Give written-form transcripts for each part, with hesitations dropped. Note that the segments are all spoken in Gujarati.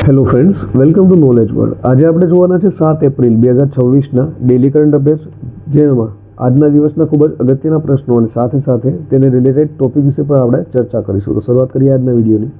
Hello friends, welcome to knowledge world. આજે આપણે જોવાના છે 7 એપ્રિલ 2026ના ડેલી કરંટ અફેર્સ, જેમાં આજના દિવસના ખૂબ જ અગત્યના પ્રશ્નો અને સાથે સાથે તેને રિલેટેડ ટોપિક વિશે પણ આપણે ચર્ચા કરીશું. તો શરૂઆત કરીએ આજના વિડીયોની.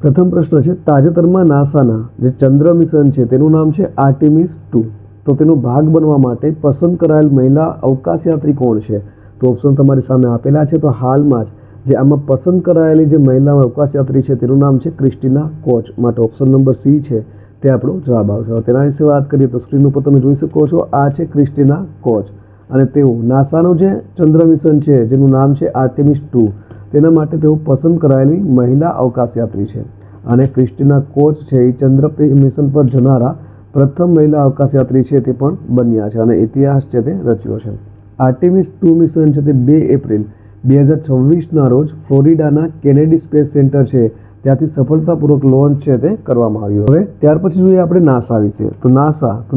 પ્રથમ પ્રશ્ન છે, તાજેતરમાં નાસાના જે ચંદ્ર મિશન છે તેનું નામ છે આર્ટેમિસ 2. તો તેનો ભાગ બનવા માટે પસંદ કરાયેલ મહિલા અવકાશયાત્રી કોણ છે? તો ઓપ્શન તમારી સામે આપેલા છે. તો હાલમાં જે આમાં પસંદ કરાયેલી જે મહિલા અવકાશયાત્રી છે તેનું નામ છે ક્રિસ્ટીના કોચ. માટે ઓપ્શન નંબર સી છે તે આપણો જવાબ આવશે. તેના વિશે વાત કરીએ તો સ્ક્રીન ઉપર તમે જોઈ શકો છો, આ છે ક્રિસ્ટીના કોચ અને તેઓ નાસાનું જે ચંદ્ર મિશન છે જેનું નામ છે આર્ટેમિસ 2 તેના માટે તેઓ પસંદ કરાયેલી મહિલા અવકાશયાત્રી છે. અને ક્રિસ્ટીના કોચ છે એ ચંદ્ર મિશન પર જનારા પ્રથમ મહિલા અવકાશયાત્રી છે તે પણ બન્યા છે અને ઇતિહાસ છે તે રચ્યો છે. આર્ટેમિસ 2 મિશન છે તે 2 એપ્રિલ 2026ના રોજ ફ્લોરિડાના કેનેડી સ્પેસ સેન્ટર છે ત્યાંથી સફળતાપૂર્વક લોન્ચ છે તે કરવામાં આવ્યું. હવે ત્યાર પછી જોઈએ આપણે નાસા વિશે. તો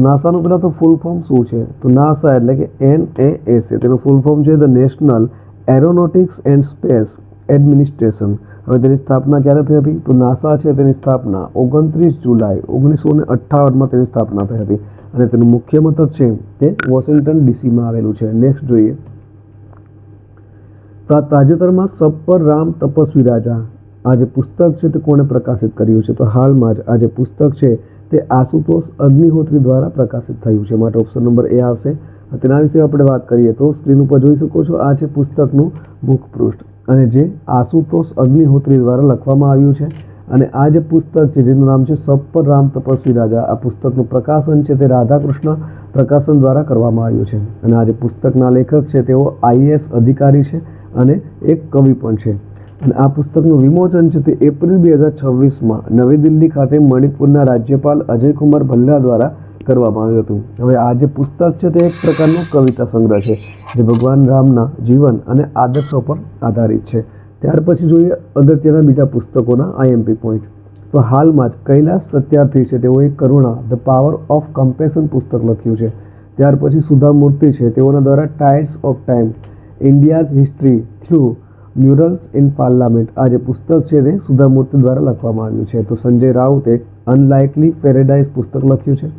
નાસાનું પહેલાં તો ફૂલ ફોર્મ શું છે? તો નાસા એટલે કે NASA, તેનું ફૂલ ફોર્મ છે the national aeronautics and space administration. હવે તેની સ્થાપના ક્યારે થઈ હતી? તો નાસા છે તેની સ્થાપના 29 જુલાઈ 1958માં તેની સ્થાપના થઈ હતી અને તેનું મુખ્ય મથક છે તે વોશિંગ્ટન ડીસીમાં આવેલું છે. નેક્સ્ટ જોઈએ, તાજેતરમાં સબ પર રામ તપસ્વી રાજા આ જે પુસ્તક છે તે કોણે પ્રકાશિત કર્યું છે? તો હાલમાં જ આ જે પુસ્તક છે તે આશુતોષ અગ્નિહોત્રી દ્વારા પ્રકાશિત થયું છે. માટે ઓપ્શન નંબર એ આવશે. તેના વિશે આપણે વાત કરીએ તો સ્ક્રીન ઉપર જોઈ શકો છો, આ છે પુસ્તકનું મુખપૃષ્ઠ અને જે આશુતોષ અગ્નિહોત્રી દ્વારા લખવામાં આવ્યું છે. અને આ જે પુસ્તક છે જેનું નામ છે સબ પર રામ તપસ્વી રાજા, આ પુસ્તકનું પ્રકાશન છે તે રાધાકૃષ્ણ પ્રકાશન દ્વારા કરવામાં આવ્યું છે. અને આ જે પુસ્તકના લેખક છે તેઓ IAS અધિકારી છે અને એક કવિ પણ છે. અને આ પુસ્તકનું વિમોચન છે તે એપ્રિલ 2026માં નવી દિલ્હી ખાતે મણિપુરના રાજ્યપાલ અજય કુમાર ભલ્લા દ્વારા કરવામાં આવ્યું હતું. હવે આ જે પુસ્તક છે તે એક પ્રકારનો કવિતા સંગ્રહ છે જે ભગવાન રામના જીવન અને આદર્શો પર આધારિત છે. ત્યાર પછી જોઈએ અગત્યના બીજા પુસ્તકોના IMP પોઈન્ટ. તો હાલમાં જ કૈલાસ સત્યાર્થી છે તેઓએ કરુણા ધ પાવર ઓફ કમ્પેશન પુસ્તક લખ્યું છે. ત્યાર પછી સુધા મૂર્તિ છે તેઓના દ્વારા tides of time India's history through murals in parliament આ જે પુસ્તક છે તે સુધા મૂર્તિ દ્વારા લખવામાં આવ્યું છે. તો સંજય રાઉતે અનલાઇકલી પેરેડાઇઝ પુસ્તક લખ્યું છે.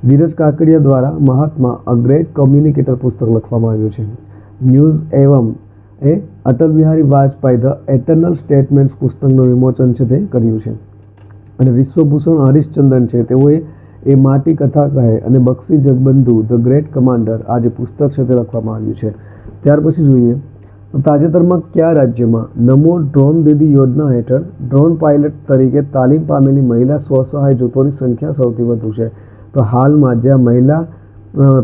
ધીરજ કાકડિયા દ્વારા મહાત્મા અ ગ્રેટ કોમ્યુનિકેટર પુસ્તક લખવામાં આવ્યું છે. ન્યૂઝ એવમ એ Atal Bihari Vajpayee the eternal statements પુસ્તકનું વિમોચન છે તે કર્યું છે. અને વિશ્વભૂષણ હરિશ્ચંદ્રન છે તેઓએ એ માટી કથા કહે અને બક્ષી જગબંધુ ધ ગ્રેટ કમાન્ડર આ જે પુસ્તક છે તે લખવામાં આવ્યું છે. ત્યાર પછી જોઈએ તાજેતરમાં કયા રાજ્યમાં નમો ડ્રોન દીદી યોજના હેઠળ ડ્રોન પાયલટ તરીકે તાલીમ પામેલી મહિલા સ્વસહાય જૂથોની સંખ્યા સૌથી વધુ છે? તો હાલમાં જ્યાં મહિલા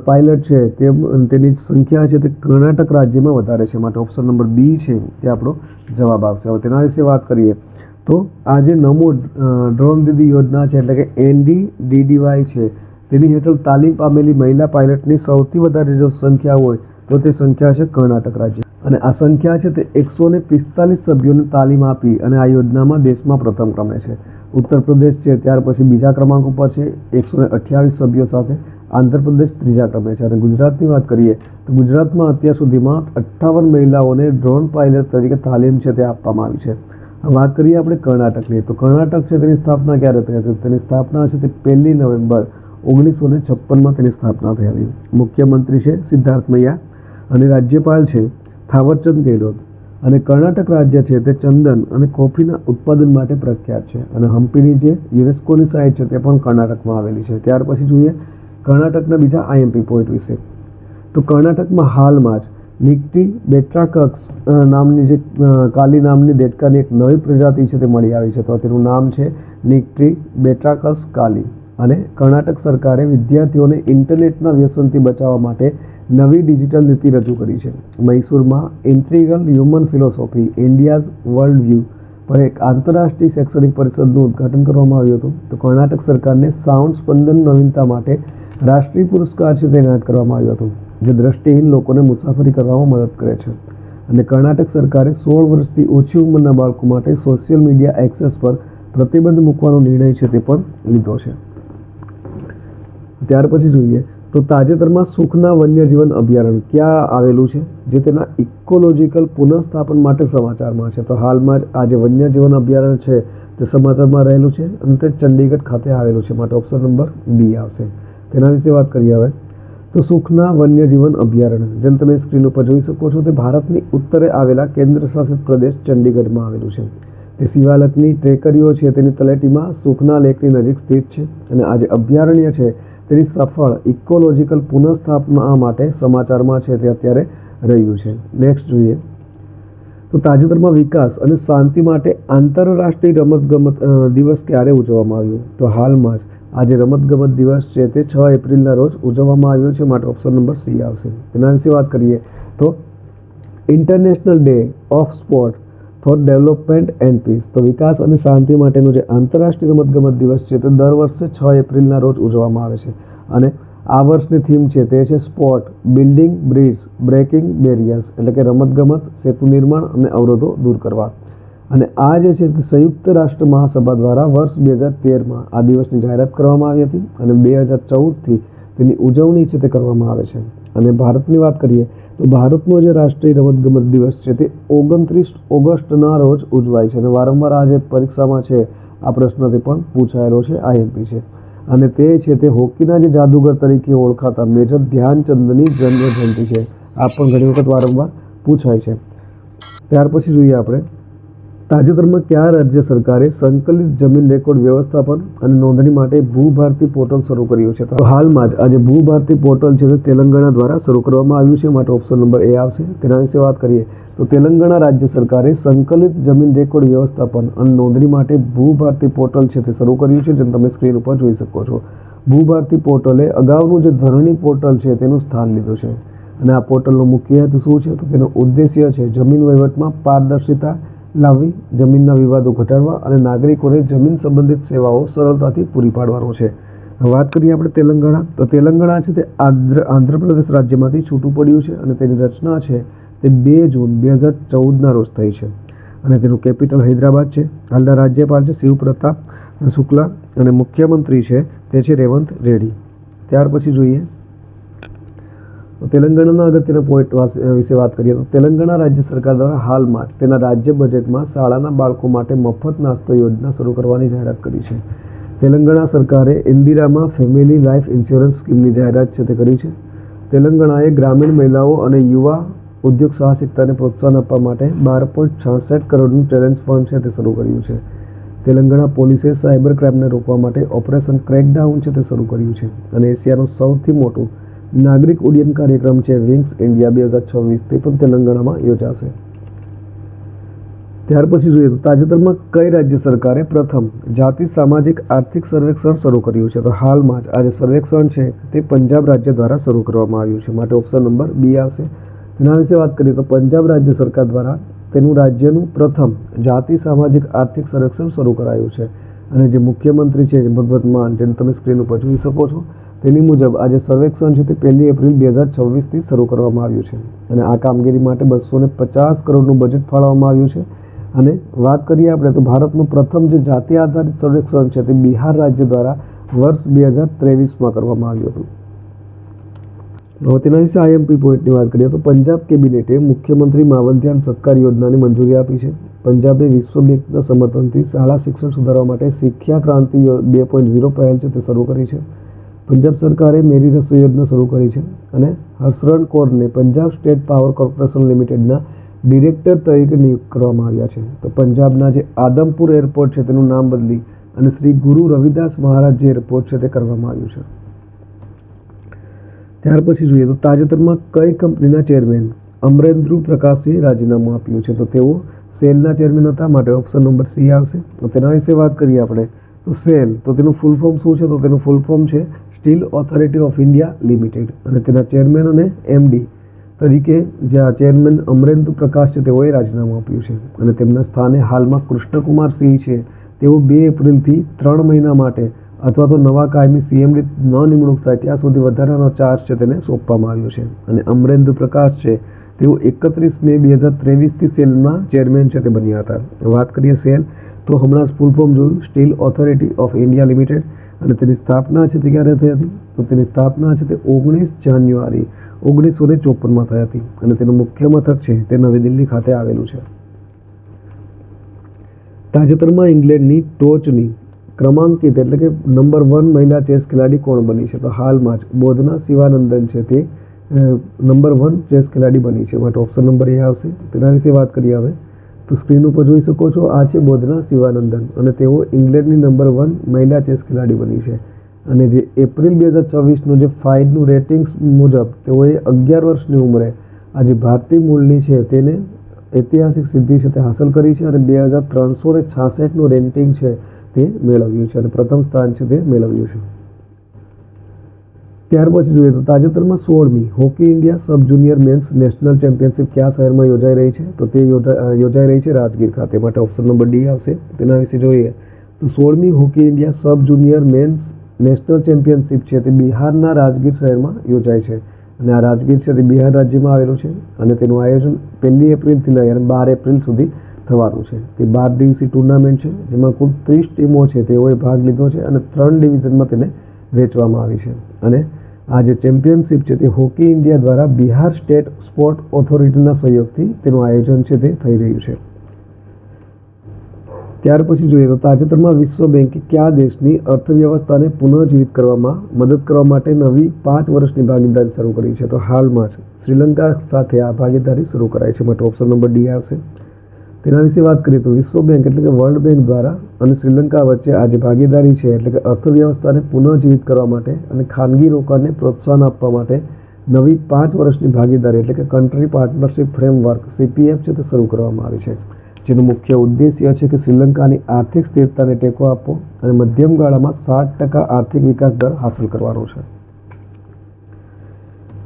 પાયલટ છે તેની સંખ્યા છે તે કર્ણાટક રાજ્યમાં વધારે છે. માટે ઓપ્શન નંબર બી છે તે આપણો જવાબ આવશે. હવે તેના વિશે વાત કરીએ તો આ જે નમો ડ્રોન દીદી યોજના છે એટલે કે NDDDY છે તેની હેઠળ તાલીમ પામેલી મહિલા પાયલટની સૌથી વધારે જો સંખ્યા હોય તો તે સંખ્યા છે કર્ણાટક રાજ્ય. અને આ સંખ્યા છે તે 145 સભ્યોને તાલીમ આપી અને આ યોજનામાં દેશમાં પ્રથમ ક્રમે છે. ઉત્તર પ્રદેશ છે ત્યાર પછી બીજા ક્રમાંક ઉપર છે 128 સભ્યો સાથે. આંધ્રપ્રદેશ ત્રીજા ક્રમે છે. અને ગુજરાતની વાત કરીએ તો ગુજરાતમાં અત્યાર સુધીમાં 58 મહિલાઓને ડ્રોન પાયલટ તરીકે તાલીમ છે તે આપવામાં આવી છે. વાત કરીએ આપણે કર્ણાટકની. તો કર્ણાટક છે તેની સ્થાપના ક્યારે થઈ હતી? તેની સ્થાપના છે તે 1 નવેમ્બર 1956માં તેની સ્થાપના થઈ હતી. મુખ્યમંત્રી છે સિદ્ધાર્થ મૈયા અને રાજ્યપાલ છે થાવરચંદ ગેહલોત. અને કર્ણાટક રાજ્ય છે તે ચંદન અને કોફીના ઉત્પાદન માટે પ્રખ્યાત છે. અને હમ્પીની જે યુનેસ્કોની સાઇટ છે તે પણ કર્ણાટકમાં આવેલી છે. ત્યાર પછી જોઈએ કર્ણાટકના બીજા IMP પોઈન્ટ વિશે. તો કર્ણાટકમાં હાલમાં જ નિક્ટી બેટ્રાકક્સ નામની જે કાલી નામની દેડકાની એક નવી પ્રજાતિ છે તે મળી આવી છે. તો તેનું નામ છે નિક્ટી બેટ્રાકસ કાલી. અને કર્ણાટક સરકારે વિદ્યાર્થીઓને ઇન્ટરનેટના વ્યસનથી બચાવવા માટે નવી ડિજિટલ નીતિ રજૂ કરી છે. મૈસૂરમાં integral human philosophy India's world view પર એક આંતરરાષ્ટ્રીય શૈક્ષણિક પરિષદનું ઉદ્ઘાટન કરવામાં આવ્યું હતું. તો કર્ણાટક સરકારને સાઉન્ડ સ્પંદન નવીનતા માટે રાષ્ટ્રીય પુરસ્કાર છે તે એનાયત કરવામાં આવ્યું હતું જે દ્રષ્ટિહીન લોકોને મુસાફરી કરવામાં મદદ કરે છે. અને કર્ણાટક સરકારે 16 વર્ષથી ઓછી ઉંમરના બાળકો માટે સોશિયલ મીડિયા એક્સેસ પર પ્રતિબંધ મૂકવાનો નિર્ણય છે તે પણ લીધો છે. ત્યાર પછી જોઈએ તો તાજેતરમાં સુખના વન્યજીવન અભયારણ્ય ક્યાં આવેલું છે, જે તેના ઇકોલોજીકલ પુનઃસ્થાપન માટે સમાચારમાં છે. તો હાલમાં જ આ જે વન્યજીવન અભયારણ્ય છે તે સમાચારમાં રહેલું છે અને તે ચંડીગઢ ખાતે આવેલું છે. માટે ઓપ્શન નંબર બી આવશે. તેના વિશે વાત કરીએ હવે. તો સુખના વન્યજીવન અભયારણ્ય, જેમ તમે સ્ક્રીન ઉપર જોઈ શકો છો, તે ભારતની ઉત્તરે આવેલા કેન્દ્ર શાસિત પ્રદેશ ચંડીગઢમાં આવેલું છે. તે શિવાલકની ટેકરીઓ છે તેની તળેટીમાં સુખના લેકની નજીક સ્થિત છે અને આ જે અભયારણ્ય છે તેની સફળ ઇકોલોજીકલ પુનઃસ્થાપના માટે સમાચારમાં છે તે અત્યારે રહ્યું છે. નેક્સ્ટ જોઈએ. તો તાજેતરમાં વિકાસ અને શાંતિ માટે આંતરરાષ્ટ્રીય રમતગમત દિવસ ક્યારે ઉજવવામાં આવ્યો? તો હાલમાં જ આજે રમતગમત દિવસ છે તે 6 એપ્રિલના રોજ ઉજવવામાં આવ્યો છે. માટે ઓપ્શન નંબર સી આવશે. તેના વિશે વાત કરીએ તો international day of sport for development and peace, તો વિકાસ અને શાંતિ માટેનો જે આંતરરાષ્ટ્રીય રમતગમત દિવસ છે તે દર વર્ષે 6 એપ્રિલના રોજ ઉજવવામાં આવે છે અને આ વર્ષની થીમ છે તે છે sport building bridge breaking barriers, એટલે કે રમતગમત, સેતુ નિર્માણ અને અવરોધો દૂર કરવા. અને આ જે છે તે સંયુક્ત રાષ્ટ્ર મહાસભા દ્વારા વર્ષ 2013માં આ દિવસની જાહેરાત કરવામાં આવી હતી અને 2014થી તેની ઉજવણી છે તે કરવામાં આવે છે. અને ભારતની વાત કરીએ તો ભારતનો જે રાષ્ટ્રીય રમતગમત દિવસ છે તે 29 ઓગસ્ટના રોજ ઉજવાય છે અને વારંવાર આ જે પરીક્ષામાં છે આ પ્રશ્નથી પણ પૂછાયેલો છે, આઈએમપી છે. અને તે છે તે હોકીના જે જાદુગર તરીકે ઓળખાતા મેજર ધ્યાનચંદની જન્મજયંતિ છે. આ પણ ઘણી વખત વારંવાર પૂછાય છે. ત્યાર પછી જોઈએ આપણે, તાજેતરમાં કયા રાજ્ય સરકારે સંકલિત જમીન રેકોર્ડ વ્યવસ્થાપન અને નોંધણી માટે ભૂભારતી પોર્ટલ શરૂ કર્યું છે? તો હાલમાં જ આજે ભૂભારતી પોર્ટલ છે તે તેલંગાણા દ્વારા શરૂ કરવામાં આવ્યું છે. માટે ઓપ્શન નંબર એ આવશે. તેના વિશે વાત કરીએ તો તેલંગાણા રાજ્ય સરકારે સંકલિત જમીન રેકોર્ડ વ્યવસ્થાપન અને નોંધણી માટે ભૂભારતી પોર્ટલ છે તે શરૂ કર્યું છે, જેમ તમે સ્ક્રીન ઉપર જોઈ શકો છો. ભૂભારતી પોર્ટલે અગાઉનું જે ધરણી પોર્ટલ છે તેનું સ્થાન લીધું છે અને આ પોર્ટલનો મુખ્ય હેતુ શું છે? તો તેનો ઉદ્દેશ્ય છે જમીન વહીવટમાં પારદર્શિતા લાવવી, જમીનના વિવાદો ઘટાડવા અને નાગરિકોને જમીન સંબંધિત સેવાઓ સરળતાથી પૂરી પાડવાનો છે. વાત કરીએ આપણે તેલંગાણા, તો તેલંગાણા છે તે આંધ્રપ્રદેશ રાજ્યમાંથી છૂટું પડ્યું છે અને તેની રચના છે તે 2 જૂન 2014ના રોજ થઈ છે અને તેનું કેપિટલ હૈદરાબાદ છે. હાલના રાજ્યપાલ છે શિવ પ્રતાપ શુક્લા અને મુખ્યમંત્રી છે તે છે રેવંત રેડ્ડી. ત્યાર પછી જોઈએ તેલંગાણાના અગત્યના પોઈન્ટ વિશે વાત કરીએ તો તેલંગાણા રાજ્ય સરકાર દ્વારા હાલમાં તેના રાજ્ય બજેટમાં શાળાના બાળકો માટે મફત નાસ્તો યોજના શરૂ કરવાની જાહેરાત કરી છે. તેલંગાણા સરકારે ઇન્દિરામાં ફેમિલી લાઈફ ઇન્સ્યોરન્સ સ્કીમની જાહેરાત છે તે કરી છે. તેલંગાણાએ ગ્રામીણ મહિલાઓ અને યુવા ઉદ્યોગ સાહસિકતાને પ્રોત્સાહન આપવા માટે 12.66 કરોડનું ચેલેન્જ ફંડ છે તે શરૂ કર્યું છે. તેલંગાણા પોલીસે સાયબર ક્રાઇમને રોકવા માટે ઓપરેશન ક્રેકડાઉન છે તે શરૂ કર્યું છે અને એશિયાનું સૌથી મોટું નાગરિક ઉડ્ડયન કાર્યક્રમ છે વિંગ્સ ઇન્ડિયા 2026 તે પણ તેલંગાણામાં યોજાશે. ત્યાર પછી જોઈએ તો તાજેતરમાં કઈ રાજ્ય સરકારે પ્રથમ જાતિ સામાજિક આર્થિક સર્વેક્ષણ શરૂ કર્યું છે? તો હાલમાં જ આ જે સર્વેક્ષણ છે તે પંજાબ રાજ્ય દ્વારા શરૂ કરવામાં આવ્યું છે. માટે ઓપ્શન નંબર બી આવશે. તેના વિશે વાત કરીએ તો પંજાબ રાજ્ય સરકાર દ્વારા તેનું રાજ્યનું પ્રથમ જાતિ સામાજિક આર્થિક સર્વેક્ષણ શરૂ કરાયું છે અને જે મુખ્યમંત્રી છે ભગવત માન, જેને તમે સ્ક્રીન ઉપર જોઈ શકો છો, તેની મુજબ આ જે સર્વેક્ષણ છે તે 1 એપ્રિલ 2026થી શરૂ કરવામાં આવ્યું છે અને આ કામગીરી માટે 250 કરોડનું બજેટ ફાળવવામાં આવ્યું છે. અને વાત કરીએ આપણે તો ભારતનું પ્રથમ જે જાતિ આધારિત સર્વેક્ષણ છે તે બિહાર રાજ્ય દ્વારા વર્ષ 2023માં કરવામાં આવ્યું હતું. હવે તેના વિશે આઈએમપી પોઈન્ટની વાત કરીએ તો પંજાબ કેબિનેટે મુખ્યમંત્રી માવંત્યાન સત્કાર યોજનાની મંજૂરી આપી છે. પંજાબે વિશ્વ બેંકના સમર્થનથી શાળા શિક્ષણ સુધારવા માટે શિક્ષા ક્રાંતિ 2.0 પહેલ છે તે શરૂ કરી છે. પંજાબ સરકારે મેરી રસોઈ યોજના શરૂ કરી છે અને હર્ષરણ કૌરને પંજાબ સ્ટેટ પાવર કોર્પોરેશન લિમિટેડના ડિરેક્ટર તરીકે નિયુક્ત કરવામાં આવ્યા છે. તો પંજાબના જે આદમપુર એરપોર્ટ છે તેનું નામ બદલી અને શ્રી ગુરુ રવિદાસ મહારાજ જે એરપોર્ટ છે તે કરવામાં આવ્યું છે. ત્યાર પછી જોઈએ તો તાજેતરમાં કઈ કંપનીના ચેરમેન અમરેન્દ્ર પ્રકાશે રાજીનામું આપ્યું છે? તો તેઓ સેલના ચેરમેન હતા. માટે ઓપ્શન નંબર સી આવશે. તો તેના વિશે વાત કરીએ આપણે તો સેલ, તો તેનું ફૂલ ફોર્મ શું છે? તો તેનું ફૂલ ફોર્મ છે steel authority of India limited અને તેના ચેરમેન અને એમડી તરીકે જે આ ચેરમેન અમરેન્દ્ર પ્રકાશ છે તેઓએ રાજીનામું આપ્યું છે અને તેમના સ્થાને હાલમાં કૃષ્ણકુમાર સિંહ છે તેઓ 2 એપ્રિલથી 3 મહિના માટે અથવા તો નવા કાયમી સીએમડી ન નિમણૂક થાય ત્યાં સુધી વધારાનો ચાર્જ છે તેને સોંપવામાં આવ્યો છે અને અમરેન્દ્ર પ્રકાશ છે તેઓ 31 મે 2023થી સેલના ચેરમેન છે તે બન્યા હતા. વાત કરીએ સેલ તો હમણાં જ ફૂલ ફોર્મ જોયું steel authority of India limited અને તેની સ્થાપના છે તે ક્યારે થઈ હતી? તો તેની સ્થાપના છે તે 19 જાન્યુઆરી 1954માં થઈ હતી અને તેનું મુખ્ય મથક છે તે નવી દિલ્હી ખાતે આવેલું છે. તાજેતરમાં ઇંગ્લેન્ડની ટોચની ક્રમાંકિત એટલે કે નંબર 1 મહિલા ચેસ ખેલાડી કોણ બની છે? તો હાલમાં જ બોધના શિવાનંદન છે તે નંબર 1 ચેસ ખેલાડી બની છે. માટે ઓપ્શન નંબર એ આવશે. તેના વિશે વાત કરીએ હવે તો સ્ક્રીન ઉપર જોઈ શકો છો આ છે બોધના શિવાનંદન અને તેઓ ઇંગ્લેન્ડની નંબર 1 મહિલા ચેસ ખેલાડી બની છે અને જે એપ્રિલ 2026નું જે ફાઇડનું રેટિંગ્સ મુજબ તેઓએ 11 વર્ષની ઉંમરે આ જે ભારતીય મૂળની છે તેને ઐતિહાસિક સિદ્ધિ છે તે હાંસલ કરી છે અને 2366નું રેન્કિંગ છે તે મેળવ્યું છે અને પ્રથમ સ્થાન છે તે મેળવ્યું છે. ત્યાર પછી જોઈએ તો તાજેતરમાં 16મી hockey India sub junior men's national championship કયા શહેરમાં યોજાઈ રહી છે? તો તે યોજાઈ રહી છે રાજગીર ખાતે. માટે ઓપ્શન નંબર ડી આવશે. તેના વિશે જોઈએ તો 16મી hockey India sub junior men's national championship છે તે બિહારના રાજગીર શહેરમાં યોજાય છે અને આ રાજગીર છે તે બિહાર રાજ્યમાં આવેલું છે અને તેનું આયોજન 1 એપ્રિલથી લઈ અને 12 એપ્રિલ સુધી થવાનું છે. તે 12 દિવસીય ટુર્નામેન્ટ છે જેમાં કુલ 30 ટીમો છે તેઓએ ભાગ લીધો છે અને 3 ડિવિઝનમાં તેને વહેંચવામાં આવી છે અને આ જે ચેમ્પિયનશિપ છે તે હોકી ઇન્ડિયા દ્વારા બિહાર સ્ટેટ સ્પોર્ટ ઓથોરિટીના સહયોગથી તેનું આયોજન છે તે થઈ રહ્યું છે. ત્યાર પછી જોઈએ તો તાજેતરમાં વિશ્વ બેંકે કયા દેશની અર્થવ્યવસ્થાને પુનઃજીવિત કરવામાં મદદ કરવા માટે નવી 5 વર્ષની ભાગીદારી શરૂ કરી છે? તો હાલમાં જ શ્રીલંકા સાથે આ ભાગીદારી શરૂ કરાઈ છે. માટે ઓપ્શન નંબર ડી આવશે. તેના વિશે વાત કરીએ તો વિશ્વ બેંક એટલે કે વર્લ્ડ બેંક દ્વારા અને શ્રીલંકા વચ્ચે આ જે ભાગીદારી છે એટલે કે અર્થવ્યવસ્થાને પુનઃજીવિત કરવા માટે અને ખાનગી રોકાણને પ્રોત્સાહન આપવા માટે નવી 5 વર્ષની ભાગીદારી એટલે કે કન્ટ્રી પાર્ટનરશિપ ફ્રેમવર્ક CPF છે તે શરૂ કરવામાં આવી છે જેનો મુખ્ય ઉદ્દેશ્ય છે કે શ્રીલંકાની આર્થિક સ્થિરતાને ટેકો આપવો અને મધ્યમ ગાળામાં 7% આર્થિક વિકાસ દર હાંસલ કરવાનો છે.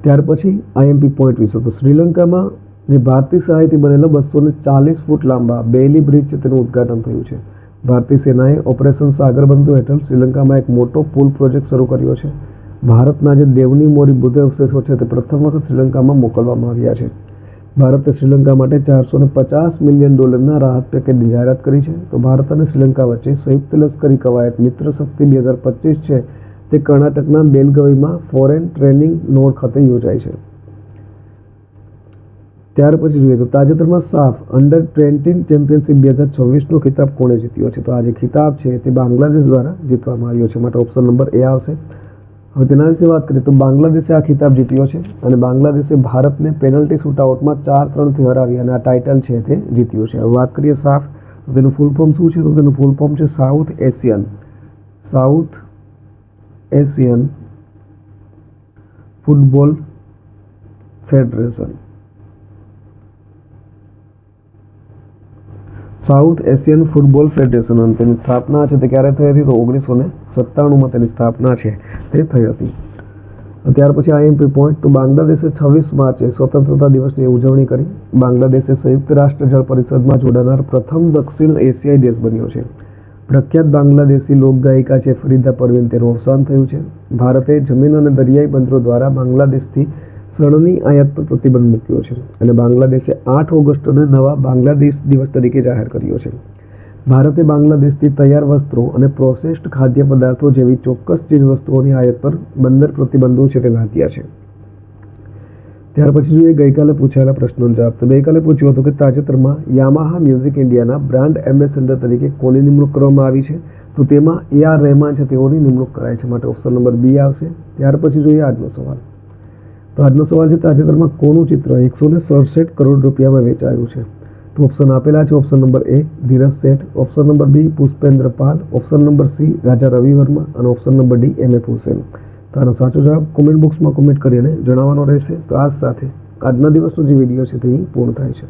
ત્યાર પછી IMP પોઈન્ટ વિશે તો શ્રીલંકામાં જે ભારતીય સહાયથી બનેલો 240 ફૂટ લાંબા બેઇલી બ્રિજ છે તેનું ઉદ્ઘાટન થયું છે. ભારતીય સેનાએ ઓપરેશન સાગરબંધુ હેઠળ શ્રીલંકામાં એક મોટો પુલ પ્રોજેક્ટ શરૂ કર્યો છે. ભારતના જે દેવની મોરી બુદ્ધ અવશેષો છે તે પ્રથમ વખત શ્રીલંકામાં મોકલવામાં આવ્યા છે. ભારતે શ્રીલંકા માટે $450 મિલિયન રાહત પેકેજની જાહેરાત કરી છે. તો ભારત અને શ્રીલંકા વચ્ચે સંયુક્ત લશ્કરી કવાયત મિત્ર શક્તિ 2025 છે તે કર્ણાટકના બેલગવીમાં ફોરેન ટ્રેનિંગ નોડ ખાતે યોજાય છે. ત્યાર પછી જોઈએ તો તાજેતરમાં સાફ અંડર-20 ચેમ્પિયનશિપ 2026નો ખિતાબ કોણે જીત્યો છે? તો આ જે ખિતાબ છે તે બાંગ્લાદેશ દ્વારા જીતવામાં આવ્યો છે. માટે ઓપ્શન નંબર એ આવશે. હવે તેના વિશે વાત કરીએ તો બાંગ્લાદેશે આ ખિતાબ જીત્યો છે અને બાંગ્લાદેશે ભારતને પેનલ્ટી શૂટઆઉટમાં 4-3થી હરાવી અને આ ટાઇટલ છે તે જીત્યું છે. હવે વાત કરીએ સાફ તો તેનું ફૂલ ફોર્મ શું છે? તો તેનું ફૂલ ફોર્મ છે south Asian football federation. South Asian football federation અને તેની સ્થાપના છે તે ક્યારે થઈ હતી? તો 1997માં તેની સ્થાપના છે તે થઈ હતી. ત્યાર પછી IMP પોઈન્ટ તો બાંગ્લાદેશે 26 માર્ચે સ્વતંત્રતા દિવસની ઉજવણી કરી. બાંગ્લાદેશે સંયુક્ત રાષ્ટ્ર જળ પરિષદમાં જોડાનાર પ્રથમ દક્ષિણ એશિયાઈ દેશ બન્યો છે. પ્રખ્યાત બાંગ્લાદેશી લોકગાયિકા છે ફરીદા પરવીન તેનું અવસાન થયું છે. ભારતે જમીન અને દરિયાઈ બંદરો દ્વારા બાંગ્લાદેશથી શણની આયાત પર પ્રતિબંધ મૂક્યો છે અને બાંગ્લાદેશે 8 ઓગસ્ટને નવા બાંગ્લાદેશ દિવસ તરીકે જાહેર કર્યો છે. ભારતે બાંગ્લાદેશથી તૈયાર વસ્ત્રો અને પ્રોસેસ્ડ ખાદ્ય પદાર્થો જેવી ચોક્કસ ચીજવસ્તુઓની આયાત પર 15 પ્રતિબંધો છે તે લાદ્યા છે. ત્યાર પછી જોઈએ ગઈકાલે પૂછાયેલા પ્રશ્નોનો જવાબ. તો ગઈકાલે પૂછ્યું હતું કે તાજેતરમાં યામાહા મ્યુઝિક ઇન્ડિયાના બ્રાન્ડ એમ્બેસેડર તરીકે કોની નિમણૂક કરવામાં આવી છે? તો તેમાં AR રહેમાન છે તેઓની નિમણૂક કરાઈ છે. માટે ઓપ્શન નંબર બી આવશે. ત્યાર પછી જોઈએ આજનો સવાલ. તો આજનો સવાલ છે તાજેતરમાં કોનું ચિત્ર 167 કરોડ રૂપિયામાં વેચાયું છે? તો ઓપ્શન આપેલા છે. Option number A Dhiraj Sheth, option number B Pushpendra Pal, option number C Raja Ravi Varma અને option number D MM Husain. તો આનો સાચો જવાબ કોમેન્ટ બોક્સમાં કોમેન્ટ કરીને જણાવવાનો રહેશે. તો આ સાથે આજના દિવસનો જે વિડીયો છે તે પૂર્ણ થાય છે.